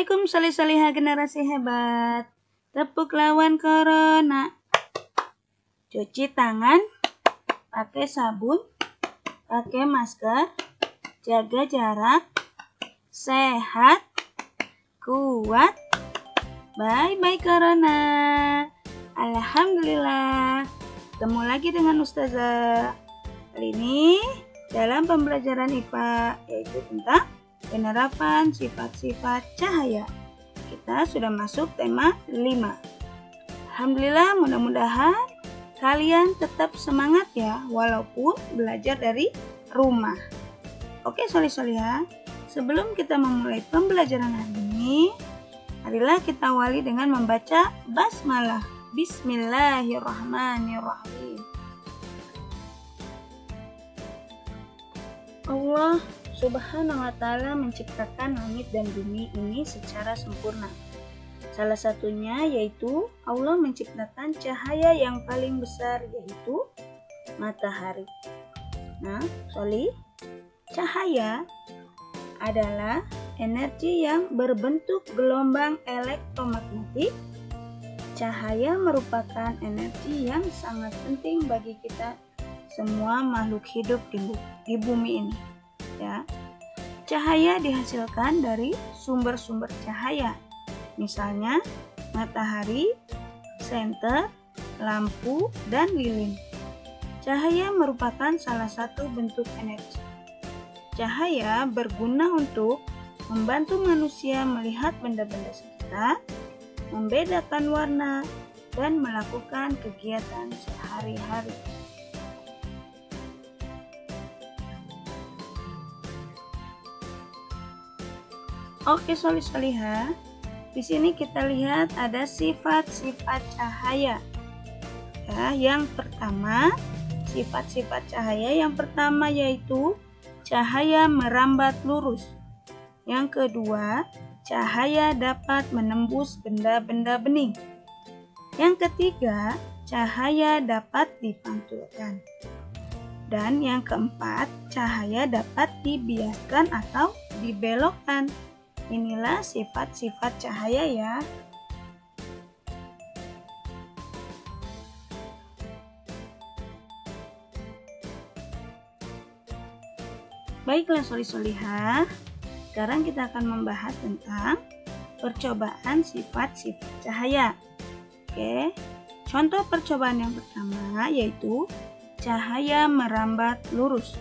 Assalamualaikum solih-solihah generasi hebat. Tepuk lawan corona. Cuci tangan, pakai sabun, pakai masker, jaga jarak, sehat, kuat. Bye-bye corona. Alhamdulillah. Ketemu lagi dengan Ustazah. Kali ini dalam pembelajaran IPA yaitu tentang penerapan sifat-sifat cahaya. Kita sudah masuk tema 5. Alhamdulillah, mudah-mudahan kalian tetap semangat ya, walaupun belajar dari rumah. Oke solih-solihah, sebelum kita memulai pembelajaran hari ini, marilah kita awali dengan membaca basmalah. Bismillahirrahmanirrahim. Allah Subhanahu wa ta'ala menciptakan langit dan bumi ini secara sempurna. Salah satunya yaitu Allah menciptakan cahaya yang paling besar yaitu matahari. Nah, cahaya adalah energi yang berbentuk gelombang elektromagnetik. Cahaya merupakan energi yang sangat penting bagi kita semua makhluk hidup di bumi ini. Ya, cahaya dihasilkan dari sumber-sumber cahaya, misalnya matahari, senter, lampu, dan lilin. Cahaya merupakan salah satu bentuk energi. Cahaya berguna untuk membantu manusia melihat benda-benda sekitar, membedakan warna, dan melakukan kegiatan sehari-hari. Oke solih-solihah, di sini kita lihat ada sifat-sifat cahaya. Ya, yang pertama, sifat-sifat cahaya yang pertama yaitu cahaya merambat lurus. Yang kedua, cahaya dapat menembus benda-benda bening. Yang ketiga, cahaya dapat dipantulkan. Dan yang keempat, cahaya dapat dibiaskan atau dibelokkan. Inilah sifat-sifat cahaya ya. Baiklah solih-solihah, sekarang kita akan membahas tentang percobaan sifat-sifat cahaya. Oke, contoh percobaan yang pertama yaitu cahaya merambat lurus.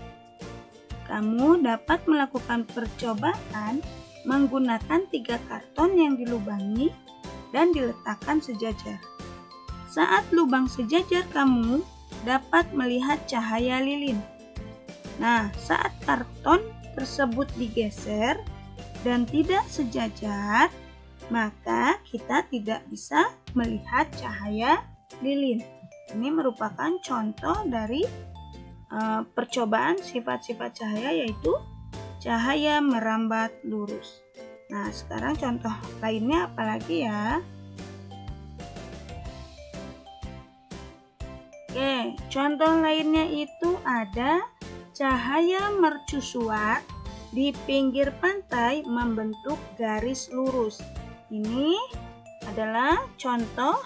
Kamu dapat melakukan percobaan menggunakan 3 karton yang dilubangi dan diletakkan sejajar. Saat lubang sejajar, kamu dapat melihat cahaya lilin. Nah, saat karton tersebut digeser dan tidak sejajar, maka kita tidak bisa melihat cahaya lilin. Ini merupakan contoh dari percobaan sifat-sifat cahaya yaitu cahaya merambat lurus. Nah, sekarang contoh lainnya apalagi ya? Oke, contoh lainnya itu ada cahaya mercusuar di pinggir pantai membentuk garis lurus. Ini adalah contoh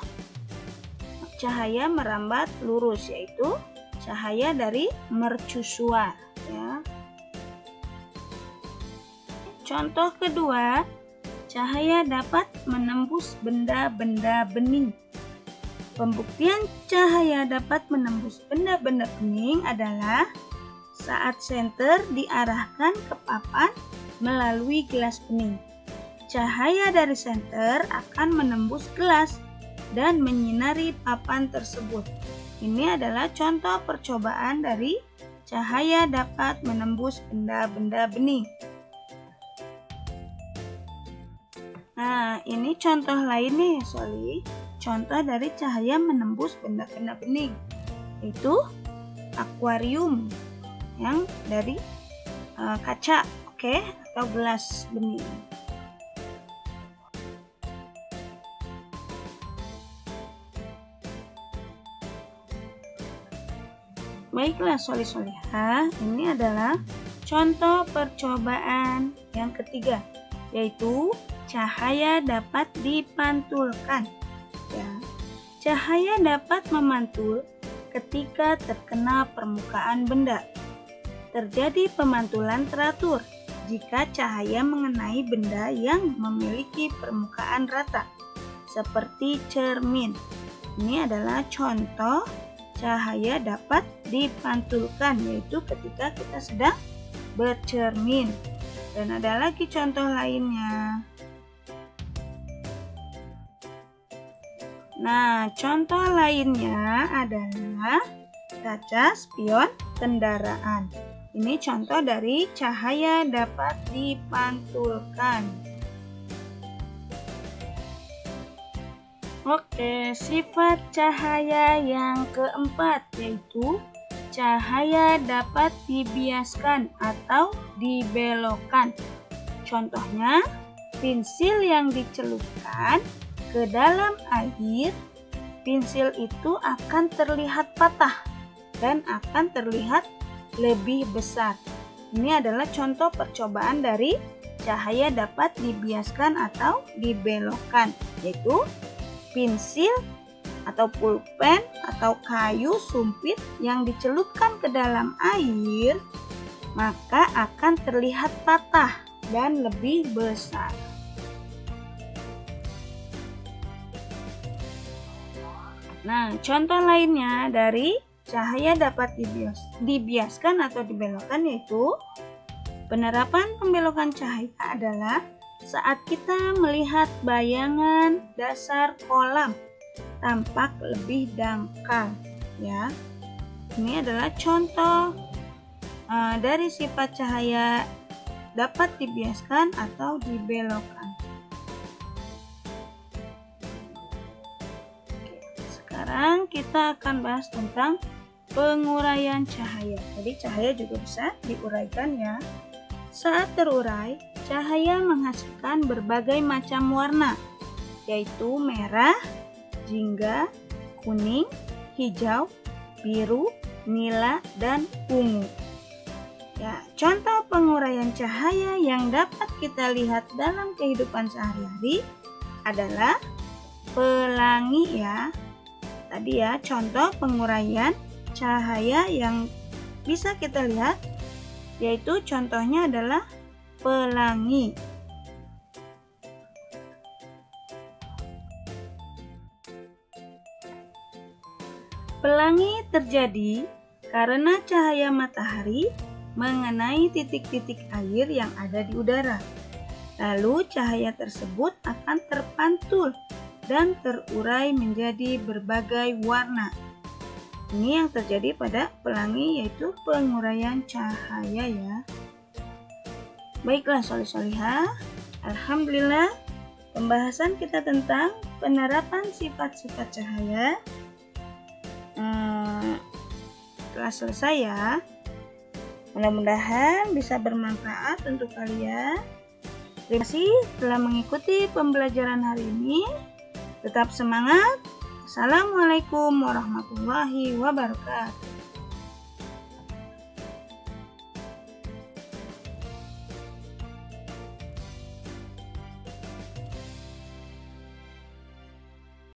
cahaya merambat lurus, yaitu cahaya dari mercusuar ya. Contoh kedua, cahaya dapat menembus benda-benda bening. Pembuktian cahaya dapat menembus benda-benda bening adalah saat senter diarahkan ke papan melalui gelas bening. Cahaya dari senter akan menembus gelas dan menyinari papan tersebut. Ini adalah contoh percobaan dari cahaya dapat menembus benda-benda bening. Nah, ini contoh lainnya ya Soli. Contoh dari cahaya menembus benda-benda bening, yaitu akuarium yang dari kaca, oke, atau gelas bening. Baiklah solih-solihah, ini adalah contoh percobaan yang ketiga, yaitu cahaya dapat dipantulkan. Ya, cahaya dapat memantul ketika terkena permukaan benda. Terjadi pemantulan teratur jika cahaya mengenai benda yang memiliki permukaan rata, seperti cermin. Ini adalah contoh cahaya dapat dipantulkan, yaitu ketika kita sedang bercermin. Dan ada lagi contoh lainnya. Nah, contoh lainnya adalah kaca spion kendaraan. Ini contoh dari cahaya dapat dipantulkan. Oke, sifat cahaya yang keempat yaitu cahaya dapat dibiaskan atau dibelokkan. Contohnya, pensil yang dicelupkan ke dalam air, pensil itu akan terlihat patah dan akan terlihat lebih besar. Ini adalah contoh percobaan dari cahaya dapat dibiaskan atau dibelokkan, yaitu pensil atau pulpen atau kayu sumpit yang dicelupkan ke dalam air, maka akan terlihat patah dan lebih besar. Nah, contoh lainnya dari cahaya dapat dibiaskan atau dibelokkan yaitu penerapan pembelokan cahaya adalah saat kita melihat bayangan dasar kolam tampak lebih dangkal, ya. Ini adalah contoh dari sifat cahaya dapat dibiaskan atau dibelokkan. Sekarang kita akan bahas tentang penguraian cahaya. Jadi cahaya juga bisa diuraikan, ya. Saat terurai, cahaya menghasilkan berbagai macam warna, yaitu merah, jingga, kuning, hijau, biru, nila, dan ungu. Ya, contoh penguraian cahaya yang dapat kita lihat dalam kehidupan sehari-hari adalah pelangi, ya. Tadi ya, contoh penguraian cahaya yang bisa kita lihat, yaitu contohnya adalah pelangi. Pelangi terjadi karena cahaya matahari mengenai titik-titik air yang ada di udara. Lalu cahaya tersebut akan terpantul dan terurai menjadi berbagai warna. Ini yang terjadi pada pelangi, yaitu penguraian cahaya, ya. Baiklah solih-solihah, alhamdulillah pembahasan kita tentang penerapan sifat-sifat cahaya telah selesai, ya. Mudah-mudahan bisa bermanfaat untuk kalian. Terima kasih telah mengikuti pembelajaran hari ini. Tetap semangat. Assalamualaikum warahmatullahi wabarakatuh.